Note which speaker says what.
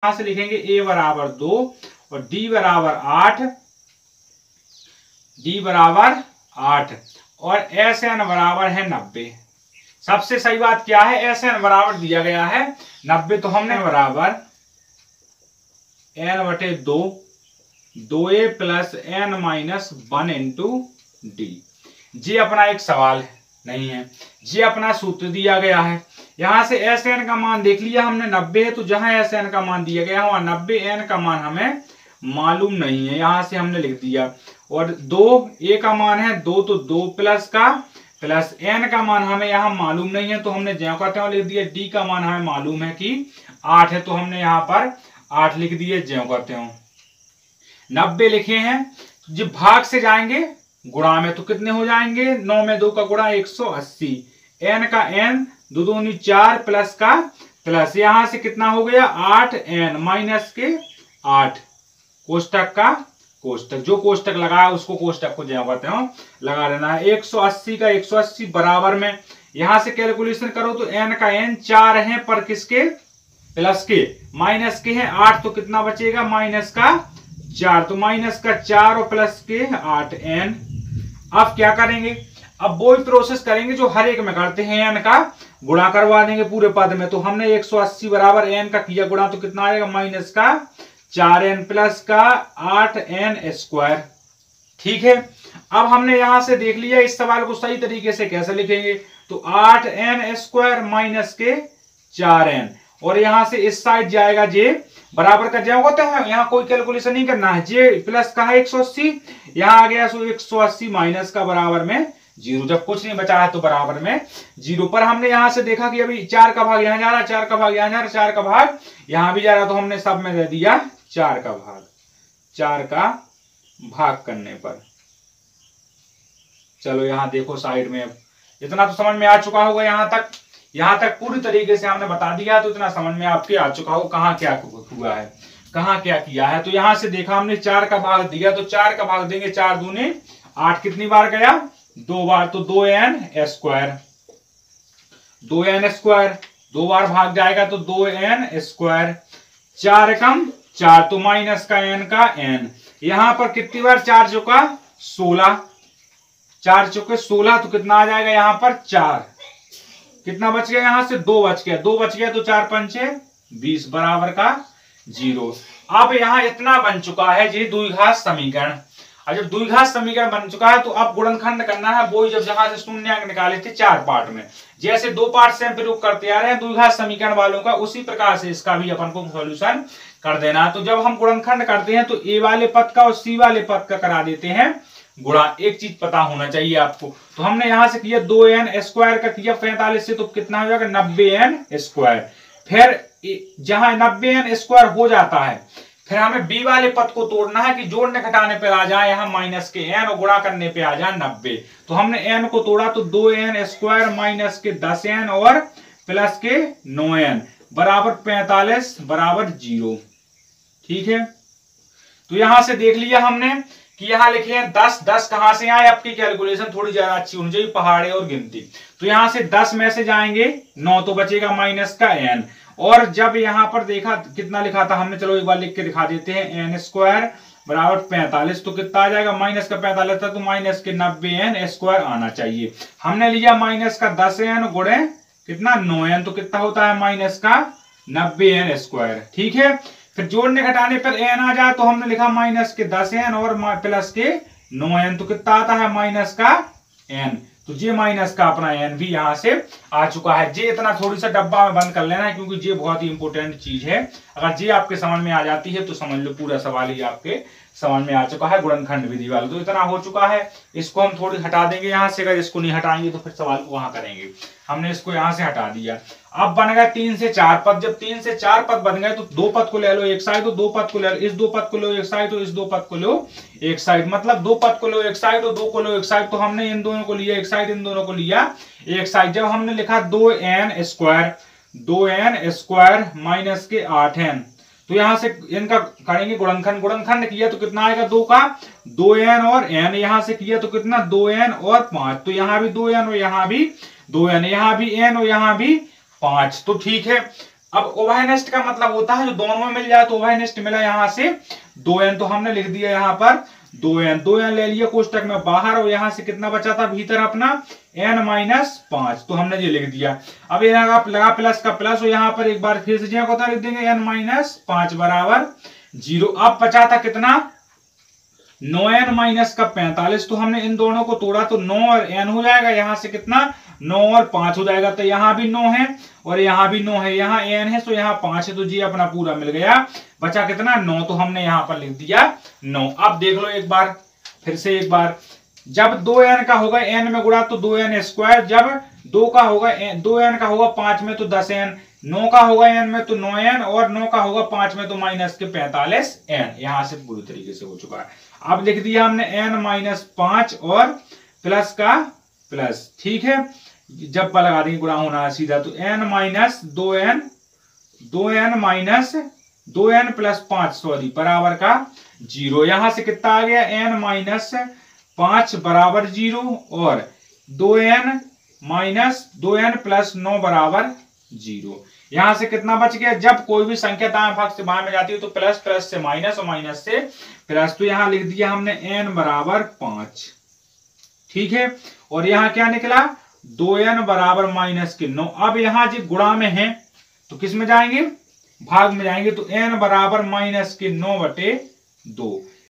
Speaker 1: यहां से लिखेंगे a बराबर 2 और d बराबर 8, d बराबर 8 और Sn बराबर है 90। सबसे सही बात क्या है, Sn बराबर दिया गया है 90, तो हमने बराबर n बटे 2 2a plus n minus 1 into D. ये अपना एक सवाल नहीं है, ये अपना सूत्र दिया गया है। यहां से Sn का मान देख लिया हमने 90 है, तो जहां Sn का मान दिया गया वहां 90, n का मान हमें मालूम नहीं है, यहां से हमने लिख दिया। और 2a का मान है 2, तो 2 प्लस का प्लस n का मान हमें यहाँ मालूम नहीं है, तो हमने ज्यों कहते हैं लिख दिया। d का मान हमें मालूम है कि 8 है, तो हमने यहाँ पर 8 लिख दिए ज्यों कहते हो। 90 लिखे हैं, जब भाग से जाएंगे गुणा में तो कितने हो जाएंगे, 9 में 2 का गुणा 180, n का n 2 दूनी 4 प्लस का प्लस, यहां से कितना हो गया 8n माइनस के 8, कोष्टक का कोष्टक, जो कोष्टक लगाया उसको कोष्टक को ज्यों कहते हो लगा देना है। 180 का 180 बराबर में यहां से कैलकुलेशन करो तो n का n 4 है पर किसके, प्लस के, माइनस के है 8, तो कितना बचेगा माइनस का 4, तो माइनस का 4 और प्लस के 8n। अब क्या करेंगे, अब वो प्रोसेस करेंगे जो हर एक में करते हैं, n का गुणा करवा देंगे पूरे पद में। तो हमने 180 बराबर n का किया गुणा, तो कितना आएगा माइनस का 4n प्लस का 8n स्क्वायर। ठीक है, अब हमने यहां से देख लिया इस सवाल को सही तरीके से कैसे लिखेंगे, तो 8n स्क्वायर माइनस के 4n, और यहां से इस साइड जाएगा जे बराबर का ज्यों होता है, यहाँ कोई कैलकुलेशन नहीं करना है, जे प्लस का है 180, यहाँ आ गया 180 माइनस का बराबर में 0, जब कुछ नहीं बचा है तो बराबर में 0 पर हमने यहां से देखा कि अभी 4 का भाग यहां जा रहा, 4 का भाग यहां जा रहा, 4 का भाग यहां भी जा रहा, तो हमने सब में दे दिया 4 का भाग। 4 का भाग करने पर चलो यहां देखो साइड में, इतना तो समझ में आ चुका होगा, यहां तक पूरी तरीके से हमने बता दिया, तो इतना समझ में आपके आ चुका हो कहां क्या हुआ है, कहां क्या किया है। तो यहां से देखा हमने 4 का भाग दिया, तो 4 का भाग देंगे 4 दूने 8, कितनी बार गया 2 बार, तो 2n स्क्वायर, 2n स्क्वायर 2 बार भाग जाएगा तो 2n स्क्वायर, 4 कम 4, तो माइनस का n का n, यहां पर कितनी बार 4 चुका 16, 4 चुके 16, तो कितना आ जाएगा यहां पर 4, कितना बच गया यहां से 2 बच गया, 2 बच गया, तो 4 पंचे 20 बराबर का 0। अब यहां इतना बन चुका है ये द्विघात समीकरण। और जब द्विघात समीकरण बन चुका है तो अब गुणनखंड करना है, वो जब जहां से शून्यंक निकाले थे 4 पार्ट में, जैसे 2 पार्ट से हम प्रयोग करते आ रहे हैं द्विघात समीकरण वालों का, उसी प्रकार से इसका भी अपन को सॉल्यूशन कर देना है। तो जब हम गुणनखंड करते हैं तो ए वाले पद का और सी वाले पद का करा देते हैं गुणा, एक चीज पता होना चाहिए आपको। तो हमने यहां से किया 2n स्क्वायर का किया 45 से, तो कितना हो जाएगा 90n स्क्वायर। फिर जहां 90n स्क्वायर हो जाता है, फिर हमें बी वाले पद को तोड़ना है कि जोड़ने घटाने पे आ जाए यहाँ माइनस के n और गुणा करने पे आ जाए 90। तो हमने n को तोड़ा, तो 2n स्क्वायर माइनस के 10n और प्लस के 9n बराबर 45 बराबर 0। ठीक है, तो यहां से देख लिया हमने कि यहां लिखे हैं 10, 10 कहां से आए, आपकी कैलकुलेशन थोड़ी ज्यादा अच्छी होनी चाहिए, पहाड़े और गिनती। तो यहां से 10 में से जाएंगे 9, तो बचेगा माइनस का n, और जब यहां पर देखा कितना लिखा था हमने, चलो एक बार लिख के दिखा देते हैं, n स्क्वायर बराबर 45, तो कितना आ जाएगा माइनस का 45 था, तो माइनस के 90n स्क्वायर आना चाहिए। हमने लिया माइनस का 10n गुणे कितना 9n, तो कितना होता है माइनस का 90n स्क्वायर। ठीक है, फिर जोड़ने घटाने पर n आ जाए, तो हमने लिखा माइनस के 10n और प्लस के 9n, तो कितना आता है माइनस का n, तो ये माइनस का अपना n भी यहां से आ चुका है। ये इतना थोड़ी सा डब्बा में बंद कर लेना है, क्योंकि ये बहुत ही इंपॉर्टेंट चीज है, अगर ये आपके समझ में आ जाती है तो समझ लो पूरा सवाल ही आपके समझ में आ चुका है गुणनखंड विधि वाला। तो इतना हो चुका है, इसको हम थोड़ी हटा देंगे यहां से, अगर इसको नहीं हटाएंगे तो फिर सवाल को वहां करेंगे। हमने इसको यहां से हटा दिया। अब बन गया 3 से 4 पद, जब 3 से 4 पद बन गए तो 2 पद को ले लो एक साइड, तो 2 पद को ले लो, इस 2 पद को लो एक साइड, तो इस 2 पद को लो एक साइड, मतलब 2 पद को लो एक साइड और 2 को लो एक साइड। तो हमने इन दोनों को लिया एक साइड, इन दोनों को लिया एक साइड। जब हमने लिखा 2n square, 2n square minus के 8n, तो यहां से इनका करेंगे गुणनखंड, गुणनखंड किया तो कितना आएगा 2 का 2n और n, यहां से किया तो कितना 2n और 5, तो यहां भी 2n और यहां भी 2n, यहां भी n और यहां भी 5। तो ठीक है, अब उभयनिष्ठ का मतलब होता है जो दोनों में मिल जाए तो उभयनिष्ठ मिला यहां से 2n, तो हमने लिख दिया यहां पर 2n ले लिया कोष्टक में बाहर, और यहां से कितना बचा था भीतर अपना n-5, तो हमने ये लिख दिया। अब ये लगा प्लस का प्लस, और यहां पर एक बार फिर से जो होता लिख देंगे n-5 बराबर 0। अब बचा था कितना 9n माइनस का 45, तो हमने इन दोनों को तोड़ा तो 9 और n हो जाएगा, यहां से कितना 9 और 5 हो जाएगा, तो यहां भी 9 है और यहां भी 9 है, यहां n है तो यहां 5 है, तो जी अपना पूरा मिल गया। बचा कितना 9, तो हमने यहां पर लिख दिया 9। अब देख लो एक बार फिर से एक बार, जब 2n का होगा n में गुणा तो 2n स्क्वायर, जब 2n का होगा 5 में तो 10n, 9 का होगा n में तो 9n, और 9 का होगा 5 में तो माइनस के 45n। यहां से पूरी तरीके से हो चुका है। अब लिख दिया हमने n-5 और प्लस का प्लस, ठीक है, जब पर लगा देंगे गुणा होना है सीधा, तो n-2n प्लस 5 सॉरी बराबर का 0। यहां से कितना आ गया n-5 बराबर 0 और 2n प्लस 9 बराबर 0। यहां से कितना बच गया, जब कोई भी संख्या दाएं भाग से बाएं में जाती है तो प्लस प्लस से माइनस और माइनस से प्लस, तो यहां लिख दिया हमने n बराबर 5, ठीक है, और यहां क्या निकला 2n बराबर माइनस के 9। अब यहां जो गुणा में है तो किस में जाएंगे, भाग में जाएंगे, तो n बराबर माइनस के 9/2।